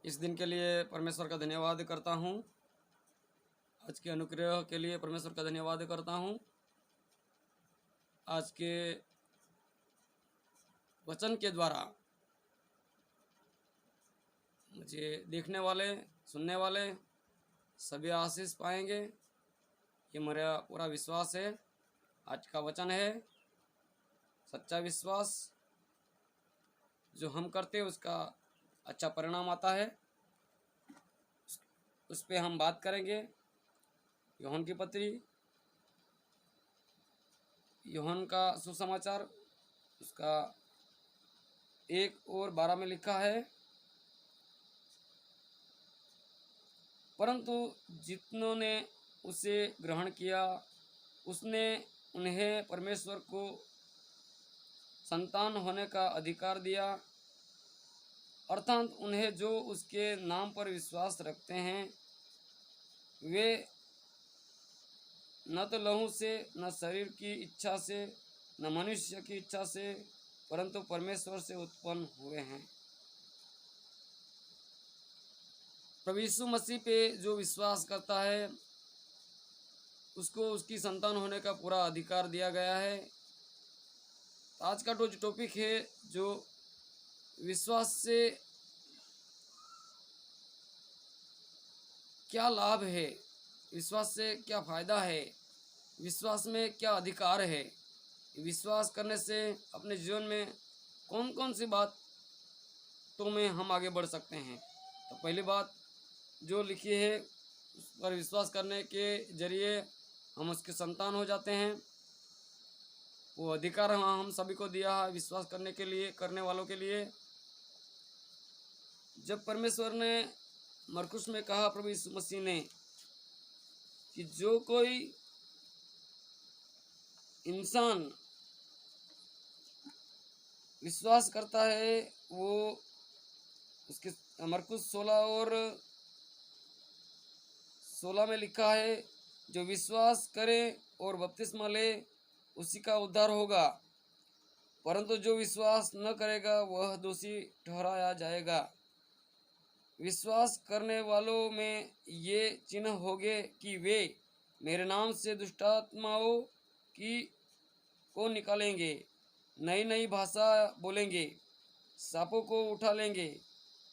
इस दिन के लिए परमेश्वर का धन्यवाद करता हूँ। आज के अनुग्रह के लिए परमेश्वर का धन्यवाद करता हूँ। आज के वचन के द्वारा मुझे देखने वाले, सुनने वाले सभी आशीष पाएंगे, ये मेरा पूरा विश्वास है। आज का वचन है सच्चा विश्वास। जो हम करते हैं उसका अच्छा परिणाम आता है। उस पे हम बात करेंगे। यूहन्ना की पत्री, यूहन्ना का सुसमाचार, उसका 1:12 में लिखा है, परंतु जितनों ने उसे ग्रहण किया उसने उन्हें परमेश्वर को संतान होने का अधिकार दिया, अर्थात उन्हें जो उसके नाम पर विश्वास रखते हैं। वे न तो लहू से, न शरीर की इच्छा से, न मनुष्य की इच्छा से, परंतु परमेश्वर से उत्पन्न हुए हैं। प्रभु यीशु मसीह पे जो विश्वास करता है उसको उसकी संतान होने का पूरा अधिकार दिया गया है। आज का जो टॉपिक है, जो विश्वास से क्या लाभ है, विश्वास से क्या फ़ायदा है, विश्वास में क्या अधिकार है, विश्वास करने से अपने जीवन में कौन कौन सी बातों में हम आगे बढ़ सकते हैं। तो पहली बात जो लिखी है, उस पर विश्वास करने के जरिए हम उसके संतान हो जाते हैं। वो अधिकार हम सभी को दिया है विश्वास करने के लिए, करने वालों के लिए। जब परमेश्वर ने मरकुस में कहा, प्रभु यीशु मसीह ने, कि जो कोई इंसान विश्वास करता है वो उसके, मरकुस 16:16 में लिखा है, जो विश्वास करे और बपतिस्मा ले उसी का उद्धार होगा, परंतु जो विश्वास न करेगा वह दोषी ठहराया जाएगा। विश्वास करने वालों में ये चिन्ह होंगे कि वे मेरे नाम से दुष्टात्माओं को निकालेंगे, नई नई भाषा बोलेंगे, सांपों को उठा लेंगे,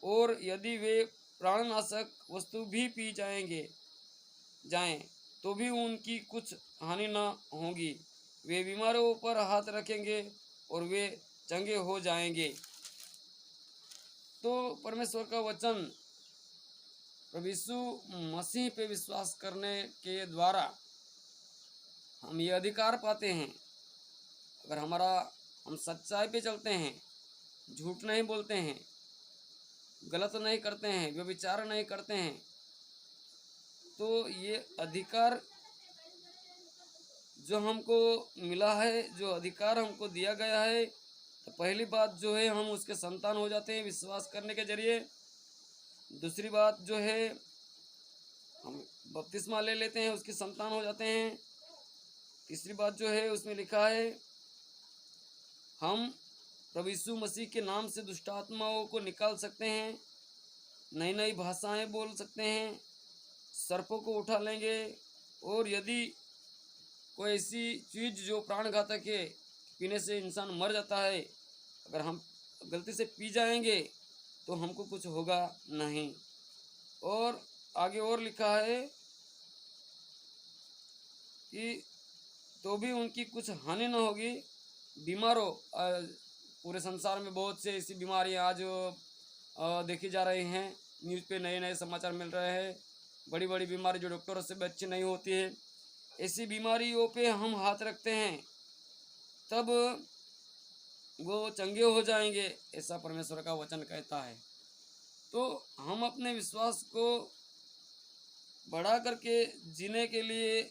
और यदि वे प्राणनाशक वस्तु भी पी जाएं तो भी उनकी कुछ हानि न होगी। वे बीमारों पर हाथ रखेंगे और वे चंगे हो जाएंगे। तो परमेश्वर का वचन, प्रभु यीशु मसीह पे विश्वास करने के द्वारा हम ये अधिकार पाते हैं। अगर हम सच्चाई पे चलते हैं, झूठ नहीं बोलते हैं, गलत नहीं करते हैं, व्यभिचार नहीं करते हैं, तो ये अधिकार जो हमको मिला है, जो अधिकार हमको दिया गया है, तो पहली बात जो है हम उसके संतान हो जाते हैं विश्वास करने के जरिए। दूसरी बात जो है हम बपतिस्मा ले लेते हैं, उसकी संतान हो जाते हैं। तीसरी बात जो है उसमें लिखा है, हम प्रभु यीशु मसीह के नाम से दुष्ट आत्माओं को निकाल सकते हैं, नई नई भाषाएं बोल सकते हैं, सर्पों को उठा लेंगे, और यदि कोई ऐसी चीज़ जो प्राणघातक है, पीने से इंसान मर जाता है, अगर हम गलती से पी जाएंगे तो हमको कुछ होगा नहीं। और आगे और लिखा है कि तो भी उनकी कुछ हानि न होगी। बीमारों, पूरे संसार में बहुत से ऐसी बीमारियां आज देखी जा रही हैं, न्यूज़ पे नए नए समाचार मिल रहे हैं। बड़ी बड़ी बीमारी जो डॉक्टरों से भी अच्छी नहीं होती है, ऐसी बीमारियों पे हम हाथ रखते हैं तब वो चंगे हो जाएंगे, ऐसा परमेश्वर का वचन कहता है। तो हम अपने विश्वास को बढ़ा करके जीने के लिए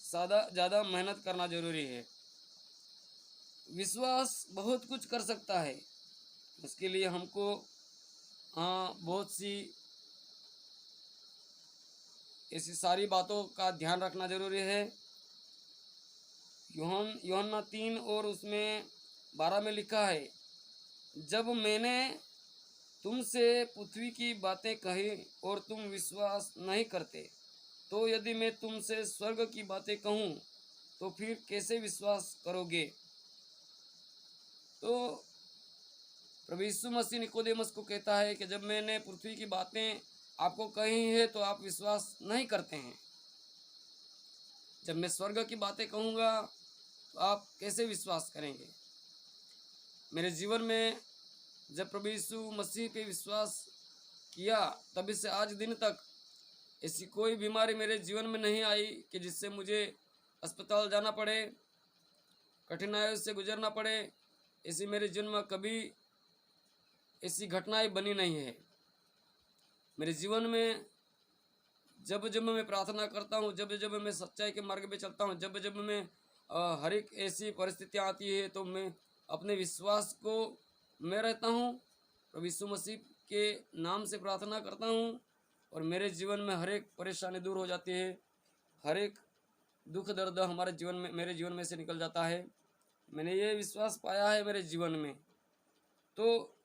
ज़्यादा मेहनत करना जरूरी है। विश्वास बहुत कुछ कर सकता है, उसके लिए हमको बहुत सी ऐसी सारी बातों का ध्यान रखना जरूरी है। यूहन्ना 3 और उसमें 12 में लिखा है, जब मैंने तुमसे पृथ्वी की बातें कही और तुम विश्वास नहीं करते, तो यदि मैं तुमसे स्वर्ग की बातें कहूँ तो फिर कैसे विश्वास करोगे। तो प्रभु यीशु मसीह निकोदेमस को कहता है कि जब मैंने पृथ्वी की बातें आपको कही है तो आप विश्वास नहीं करते हैं, जब मैं स्वर्ग की बातें कहूँगा तो आप कैसे विश्वास करेंगे। मेरे जीवन में जब प्रभु यीशु मसीह पे विश्वास किया तभी से आज दिन तक ऐसी कोई बीमारी मेरे जीवन में नहीं आई कि जिससे मुझे अस्पताल जाना पड़े, कठिनाइयों से गुजरना पड़े। ऐसी मेरे जीवन में कभी ऐसी घटनाएं बनी नहीं है। मेरे जीवन में जब जब मैं प्रार्थना करता हूँ, जब जब मैं सच्चाई के मार्ग पे चलता हूँ, जब जब मैं हर एक ऐसी परिस्थितियाँ आती है तो मैं अपने विश्वास को मैं रहता हूँ, प्रभु यीशु मसीह के नाम से प्रार्थना करता हूँ और मेरे जीवन में हर एक परेशानी दूर हो जाती है, हर एक दुख दर्द हमारे जीवन में मेरे जीवन में से निकल जाता है। मैंने ये विश्वास पाया है मेरे जीवन में। तो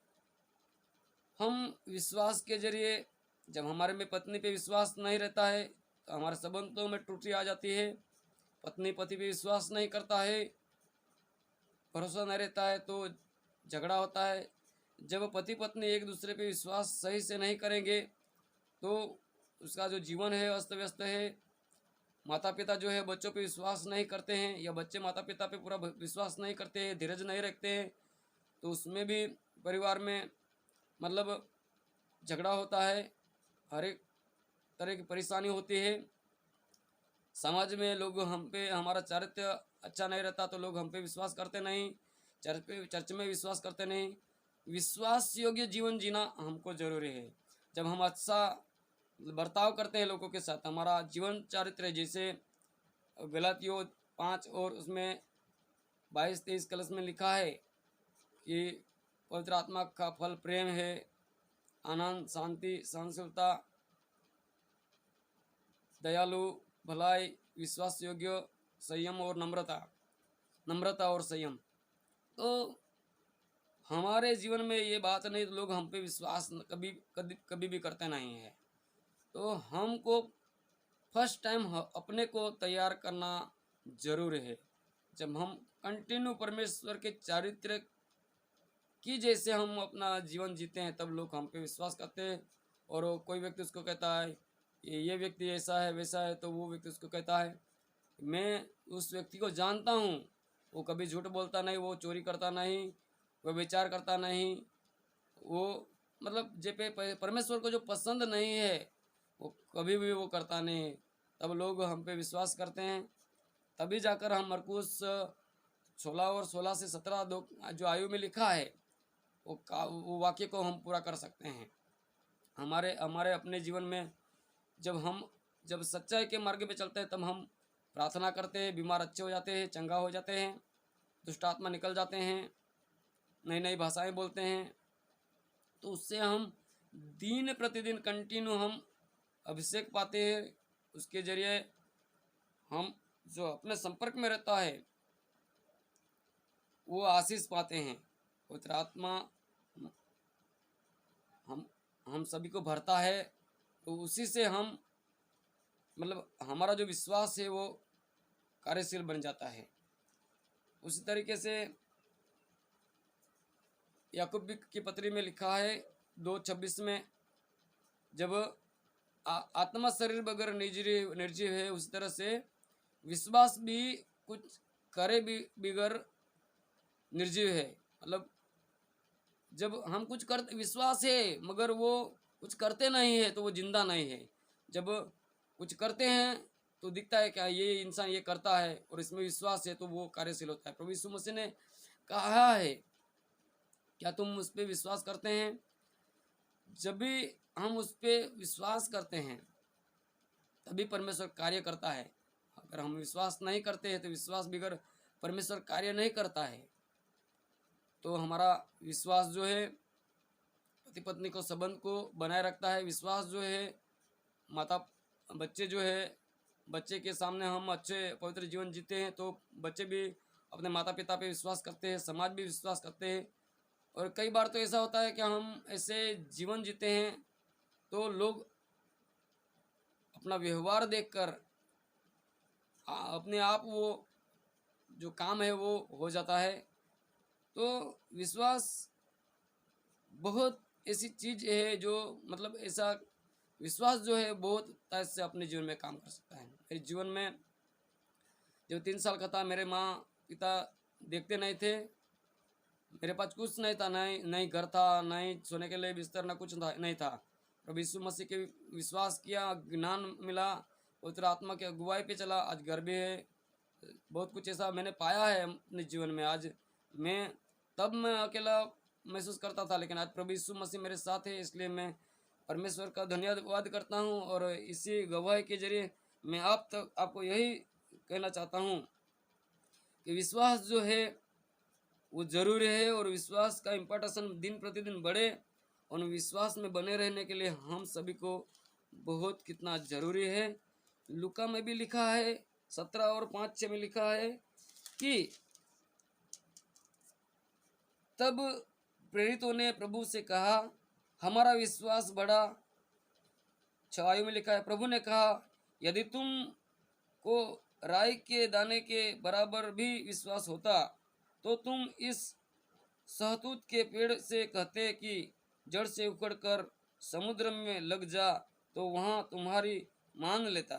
हम विश्वास के जरिए जब हमारे में पत्नी पे विश्वास नहीं रहता है तो हमारे संबंधों में त्रुटि आ जाती है। पत्नी पति पे विश्वास नहीं करता है, भरोसा नहीं रहता है तो झगड़ा होता है। जब पति पत्नी एक दूसरे पे विश्वास सही से नहीं करेंगे तो उसका जो जीवन है अस्त व्यस्त है। माता पिता जो है बच्चों पे विश्वास नहीं करते हैं या बच्चे माता पिता पे पूरा विश्वास नहीं करते हैं, धीरज नहीं रखते हैं, तो उसमें भी परिवार में मतलब झगड़ा होता है, हर एक तरह की परेशानी होती है। समाज में लोग हम पे हमारा चारित्र्य अच्छा नहीं रहता तो लोग हम पे विश्वास करते नहीं, चर्च में विश्वास करते नहीं। विश्वास योग्य जीवन जीना हमको जरूरी है। जब हम अच्छा बर्ताव करते हैं लोगों के साथ, हमारा जीवन चारित्र्य जैसे गलातियों 5 और उसमें 22-23 कलश में लिखा है कि पवित्र आत्मा का फल प्रेम है, आनंद, शांति, सहनशीलता, दयालु, भलाई, विश्वास योग्य, संयम और नम्रता और संयम। तो हमारे जीवन में ये बात नहीं तो लोग हम पे विश्वास कभी भी करते नहीं है। तो हमको फर्स्ट टाइम अपने को तैयार करना जरूर है। जब हम कंटिन्यू परमेश्वर के चारित्र की जैसे हम अपना जीवन जीते हैं तब लोग हम पे विश्वास करते हैं। और कोई व्यक्ति उसको कहता है ये व्यक्ति ऐसा है वैसा है, तो वो व्यक्ति उसको कहता है मैं उस व्यक्ति को जानता हूँ, वो कभी झूठ बोलता नहीं, वो चोरी करता नहीं, वो विचार करता नहीं, वो मतलब जे पे परमेश्वर को जो पसंद नहीं है वो कभी भी वो करता नहीं। तब लोग हम पे विश्वास करते हैं, तभी जाकर हम मरकुस 16 और 16 से 17 दो जो आयु में लिखा है वो वाक्य को हम पूरा कर सकते हैं। हमारे अपने जीवन में जब सच्चाई के मार्ग पे चलते हैं तब हम प्रार्थना करते हैं, बीमार अच्छे हो जाते हैं, चंगा हो जाते हैं, दुष्ट आत्मा निकल जाते हैं, नई नई भाषाएं बोलते हैं। तो उससे हम दिन प्रतिदिन कंटिन्यू हम अभिषेक पाते हैं। उसके जरिए हम जो अपने संपर्क में रहता है वो आशीष पाते हैं। पवित्र आत्मा हम सभी को भरता है, तो उसी से हम मतलब हमारा जो विश्वास है वो कार्यशील बन जाता है। उसी तरीके से याकूब की पत्री में लिखा है 2:26 में, जब आत्मा शरीर बगैर निर्जीव है उसी तरह से विश्वास भी कुछ करे भी बगैर निर्जीव है। मतलब जब हम कुछ करते विश्वास है मगर वो कुछ करते नहीं है तो वो जिंदा नहीं है। जब कुछ करते हैं तो दिखता है क्या ये इंसान ये करता है और इसमें विश्वास है तो वो कार्यशील होता है। प्रभु यीशु मसीह ने कहा है क्या तुम उस पर विश्वास करते हैं? जब भी हम उस पर विश्वास करते हैं तभी परमेश्वर कार्य करता है। अगर हम विश्वास नहीं करते हैं तो विश्वास बगैर परमेश्वर कार्य नहीं करता है। तो हमारा विश्वास जो है पति पत्नी को संबंध को बनाए रखता है। विश्वास जो है बच्चे के सामने हम अच्छे पवित्र जीवन जीते हैं तो बच्चे भी अपने माता पिता पे विश्वास करते हैं, समाज भी विश्वास करते हैं। और कई बार तो ऐसा होता है कि हम ऐसे जीवन जीते हैं तो लोग अपना व्यवहार देखकर अपने आप वो जो काम है वो हो जाता है। तो विश्वास बहुत ऐसी चीज है जो मतलब ऐसा विश्वास जो है बहुत तरह से अपने जीवन में काम कर सकता है। मेरे जीवन में जब 3 साल का था, मेरे माँ पिता देखते नहीं थे, मेरे पास कुछ नहीं था, नहीं घर था, नहीं सोने के लिए बिस्तर, ना कुछ नहीं था। प्रभु यीशु मसीह के विश्वास किया, ज्ञान मिला, पवित्र आत्मा की अगुवाई पे चला, आज घर भी है। बहुत कुछ ऐसा मैंने पाया है अपने जीवन में। आज मैं अकेला महसूस करता था, लेकिन आज प्रभु यीशु मसीह मेरे साथ है, इसलिए मैं परमेश्वर का धन्यवाद करता हूँ। और इसी गवाही के जरिए मैं आपको यही कहना चाहता हूँ कि विश्वास जो है वो जरूरी है, और विश्वास का इम्पोर्टेशन दिन प्रतिदिन बढ़े, और विश्वास में बने रहने के लिए हम सभी को बहुत कितना जरूरी है। लूका में भी लिखा है 17:5-6 में लिखा है कि तब प्रेरितों ने प्रभु से कहा, हमारा विश्वास बढ़ा। 6 में लिखा है, प्रभु ने कहा, यदि तुम को राई के दाने के बराबर भी विश्वास होता तो तुम इस सहतूत के पेड़ से कहते कि जड़ से उखड़कर समुद्र में लग जा, तो वहाँ तुम्हारी मान लेता।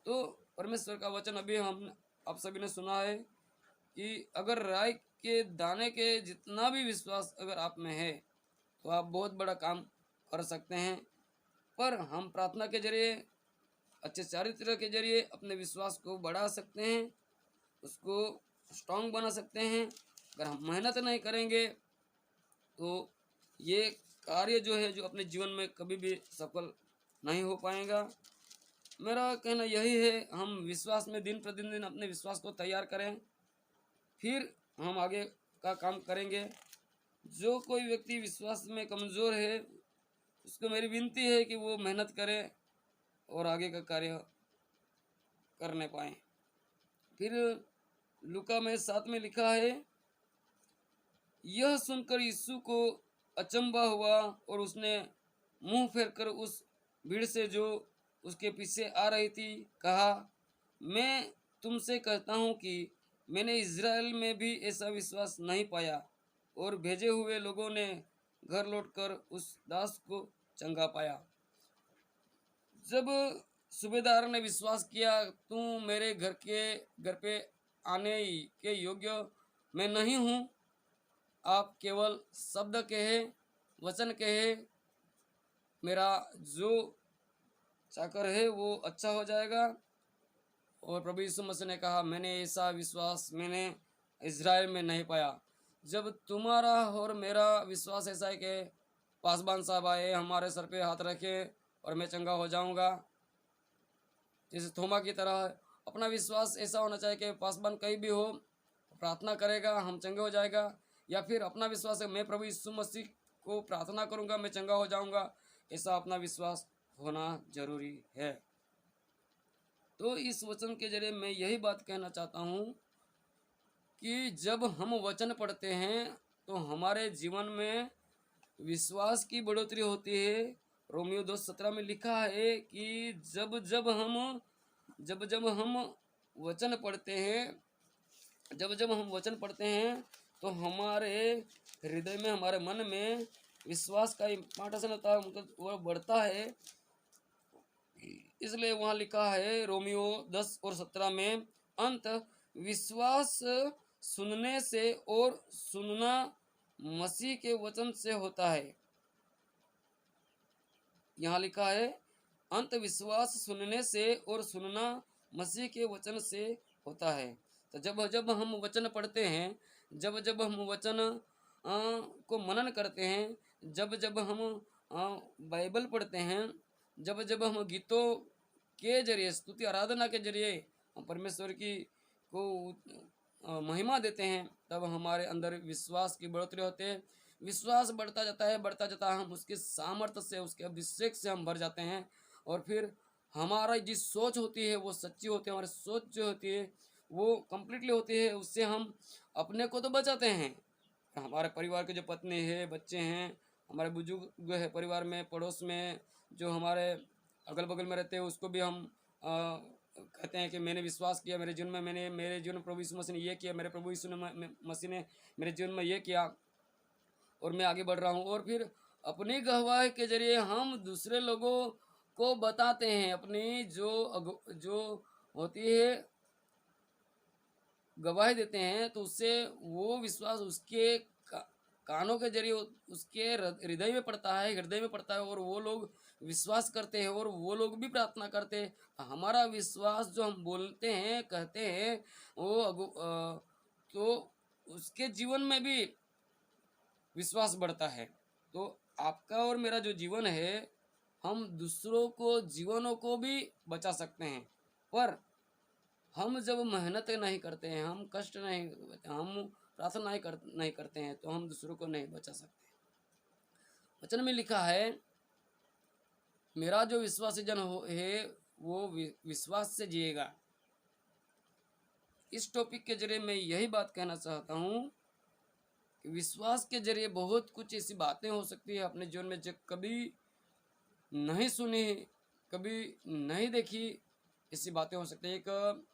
तो परमेश्वर का वचन अभी हम आप सभी ने सुना है कि अगर राई के दाने के जितना भी विश्वास अगर आप में है तो आप बहुत बड़ा काम कर सकते हैं। पर हम प्रार्थना के जरिए, अच्छे चरित्र के जरिए अपने विश्वास को बढ़ा सकते हैं, उसको स्ट्रांग बना सकते हैं। अगर हम मेहनत नहीं करेंगे तो ये कार्य जो है जो अपने जीवन में कभी भी सफल नहीं हो पाएगा। मेरा कहना यही है, हम विश्वास में दिन प्रतिदिन अपने विश्वास को तैयार करें, फिर हम आगे का काम करेंगे। जो कोई व्यक्ति विश्वास में कमज़ोर है उसको मेरी विनती है कि वो मेहनत करे और आगे का कार्य करने पाए। फिर लूका में 7 में लिखा है, यह सुनकर यीशु को अचंभा हुआ और उसने मुंह फेरकर उस भीड़ से जो उसके पीछे आ रही थी कहा, मैं तुमसे कहता हूँ कि मैंने इज़राइल में भी ऐसा विश्वास नहीं पाया। और भेजे हुए लोगों ने घर लौटकर उस दास को चंगा पाया। जब सूबेदार ने विश्वास किया, तू मेरे घर पे आने के योग्य मैं नहीं हूँ, आप केवल शब्द कहे, वचन कहे, मेरा जो चाकर है वो अच्छा हो जाएगा। और प्रभु यीशु मसीह ने कहा, मैंने ऐसा विश्वास मैंने इज़राइल में नहीं पाया। जब तुम्हारा और मेरा विश्वास ऐसा है कि पासवान साहब आए, हमारे सर पे हाथ रखे और मैं चंगा हो जाऊंगा, जैसे थोमा की तरह अपना विश्वास ऐसा होना चाहिए कि पासवान कहीं भी हो, प्रार्थना करेगा हम चंगे हो जाएगा। या फिर अपना विश्वास है मैं प्रभु यीशु मसीह को प्रार्थना करूंगा मैं चंगा हो जाऊंगा, ऐसा अपना विश्वास होना जरूरी है। तो इस वचन के जरिए मैं यही बात कहना चाहता हूँ कि जब हम वचन पढ़ते हैं तो हमारे जीवन में विश्वास की बढ़ोतरी होती है। रोमियो 2:17 में लिखा है कि जब जब हम वचन पढ़ते हैं तो हमारे हृदय में, हमारे मन में विश्वास का इम्पार्टेशन होता है, मतलब वो बढ़ता है। इसलिए वहाँ लिखा है रोमियो 10:17 में, अंत विश्वास सुनने से और सुनना मसीह के वचन से होता है। यहाँ लिखा है अंत विश्वास सुनने से और सुनना मसीह के वचन से होता है। तो जब जब हम वचन पढ़ते हैं, जब जब हम वचन को मनन करते हैं, जब जब हम बाइबल पढ़ते हैं, जब जब हम गीतों के जरिए, स्तुति आराधना के जरिए हम परमेश्वर की को महिमा देते हैं, तब हमारे अंदर विश्वास की बढ़ोतरी होती है। विश्वास बढ़ता जाता है, हम उसके सामर्थ्य से, उसके अभिषेक से हम भर जाते हैं। और फिर हमारा जिस सोच होती है वो सच्ची होती है, हमारी सोच जो होती है वो कम्प्लीटली होती है, उससे हम अपने को तो बचाते हैं हमारे परिवार के जो पत्नी है, बच्चे हैं, हमारे बुजुर्ग है, परिवार में, पड़ोस में जो हमारे अगल बगल में रहते हैं, उसको भी हम कहते हैं कि मैंने विश्वास किया, मेरे जीवन में मेरे जीवन में प्रभु यीशु मसीह ने ये किया, मेरे प्रभु यीशु मसीह ने मेरे जीवन में ये किया और मैं आगे बढ़ रहा हूँ। और फिर अपनी गवाही के जरिए हम दूसरे लोगों को बताते हैं, अपनी जो होती है गवाही देते हैं, तो उससे वो विश्वास उसके कानों के जरिए उसके हृदय में पड़ता है और वो लोग विश्वास करते हैं और वो लोग भी प्रार्थना करते हैं। हमारा विश्वास जो हम बोलते हैं, कहते हैं, तो उसके जीवन में भी विश्वास बढ़ता है। तो आपका और मेरा जो जीवन है, हम दूसरों को जीवनों को भी बचा सकते हैं, पर हम जब मेहनत नहीं करते हैं, हम कष्ट नहीं, हम प्रार्थना नहीं करते हैं, तो हम दूसरों को नहीं बचा सकते। वचन में लिखा है, मेरा जो विश्वासी जन है वो विश्वास से जिएगा। इस टॉपिक के जरिए मैं यही बात कहना चाहता हूँ कि विश्वास के जरिए बहुत कुछ ऐसी बातें हो सकती है अपने जीवन में जो कभी नहीं सुनी, कभी नहीं देखी, ऐसी बातें हो सकती है। एक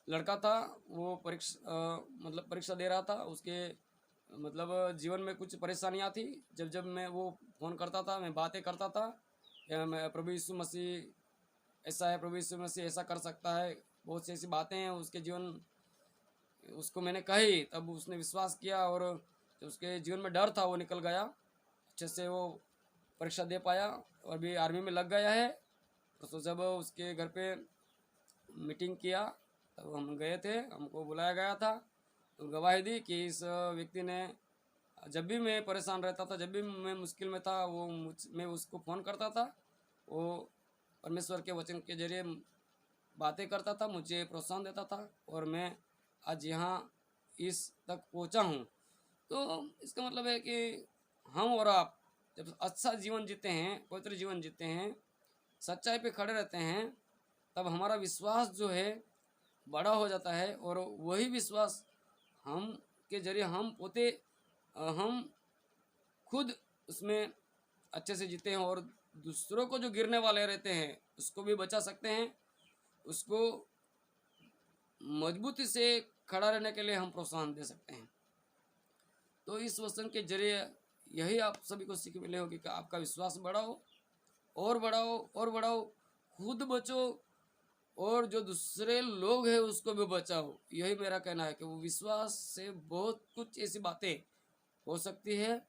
लड़का था, वो परीक्षा दे रहा था, उसके मतलब जीवन में कुछ परेशानियां थी। जब मैं वो फ़ोन करता था, मैं बातें करता था, मैं प्रभु यीशु मसीह ऐसा है, प्रभु यीशु मसीह ऐसा कर सकता है, बहुत सी ऐसी बातें हैं उसके जीवन, उसको मैंने कही, तब उसने विश्वास किया और जो उसके जीवन में डर था वो निकल गया। अच्छे से वो परीक्षा दे पाया और भी आर्मी में लग गया है। तो जब उसके घर पे मीटिंग किया तब हम गए थे, हमको बुलाया गया था, तो गवाही दी कि इस व्यक्ति ने, जब भी मैं परेशान रहता था, जब भी मैं मुश्किल में था, मैं उसको फ़ोन करता था, वो परमेश्वर के वचन के जरिए बातें करता था, मुझे प्रोत्साहन देता था और मैं आज यहाँ इस तक पहुँचा हूँ। तो इसका मतलब है कि हम और आप जब अच्छा जीवन जीते हैं, पवित्र जीवन जीते हैं, सच्चाई पे खड़े रहते हैं, तब हमारा विश्वास जो है बड़ा हो जाता है और वही विश्वास हम के जरिए हम खुद उसमें अच्छे से जीते हैं और दूसरों को जो गिरने वाले रहते हैं उसको भी बचा सकते हैं, उसको मजबूती से खड़ा रहने के लिए हम प्रोत्साहन दे सकते हैं। तो इस वचन के जरिए यही आप सभी को सीख मिले होगी कि आपका विश्वास बढ़ाओ और बढ़ाओ और बढ़ाओ, खुद बचो और जो दूसरे लोग हैं उसको भी बचाओ। यही मेरा कहना है कि वो विश्वास से बहुत कुछ ऐसी बातें हो सकती है।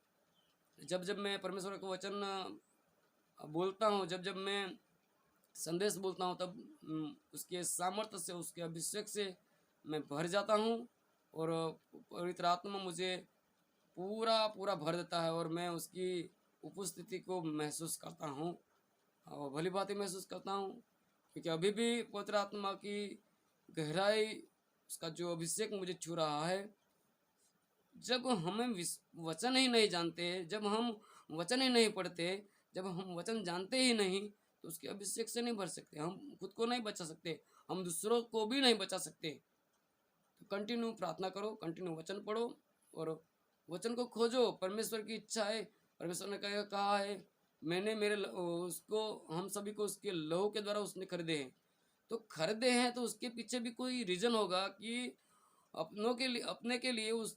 जब मैं परमेश्वर का वचन बोलता हूँ, जब मैं संदेश बोलता हूँ, तब उसके सामर्थ्य से, उसके अभिषेक से मैं भर जाता हूँ और पवित्र आत्मा मुझे पूरा भर देता है और मैं उसकी उपस्थिति को महसूस करता हूँ और भली भांति महसूस करता हूँ, क्योंकि अभी भी पवित्र आत्मा की गहराई, उसका जो अभिषेक मुझे छू रहा है। जब हमें वचन ही नहीं जानते, जब हम वचन ही नहीं पढ़ते, जब हम वचन जानते ही नहीं, तो उसके अभिषेक से नहीं भर सकते, हम खुद को नहीं बचा सकते, हम दूसरों को भी नहीं बचा सकते। तो कंटिन्यू प्रार्थना करो, कंटिन्यू वचन पढ़ो और वचन को खोजो। परमेश्वर की इच्छा है, परमेश्वर ने कहा है, मैंने उसको, हम सभी को उसके लहू के द्वारा उसने खरीदे हैं। तो खरीदे हैं तो उसके पीछे भी कोई रीजन होगा कि अपने के लिए उस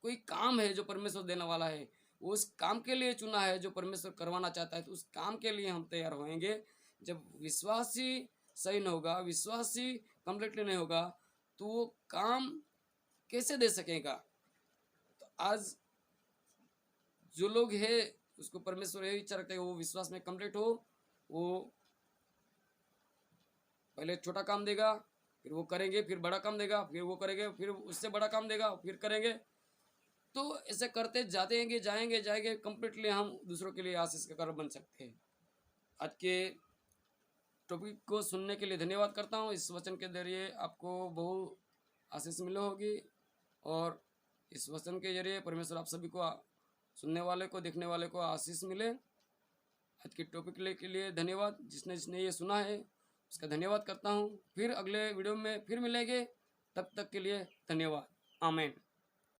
कोई काम है जो परमेश्वर देने वाला है, वो उस काम के लिए चुना है जो परमेश्वर करवाना चाहता है, तो उस काम के लिए हम तैयार होंगे। जब विश्वास ही सही नहीं होगा, विश्वास ही कम्प्लीटली नहीं होगा, तो वो काम कैसे दे सकेगा। तो आज जो लोग हैं उसको परमेश्वर यही इच्छा रखते हैं वो विश्वास में कंप्लीट हो। वो पहले छोटा काम देगा, फिर वो करेंगे, फिर बड़ा काम देगा, फिर वो करेंगे, फिर उससे बड़ा काम देगा, फिर करेंगे। तो ऐसे करते जाएंगे कंप्लीटली हम दूसरों के लिए आशीष का कारण बन सकते हैं। आज के टॉपिक को सुनने के लिए धन्यवाद करता हूँ। इस वचन के जरिए आपको बहुत आशीष मिली होगी और इस वचन के जरिए परमेश्वर आप सभी को, सुनने वाले को, देखने वाले को आशीष मिले। आज के टॉपिक के लिए धन्यवाद। जिसने ये सुना है उसका धन्यवाद करता हूँ। फिर अगले वीडियो में फिर मिलेंगे, तब तक के लिए धन्यवाद। आमीन।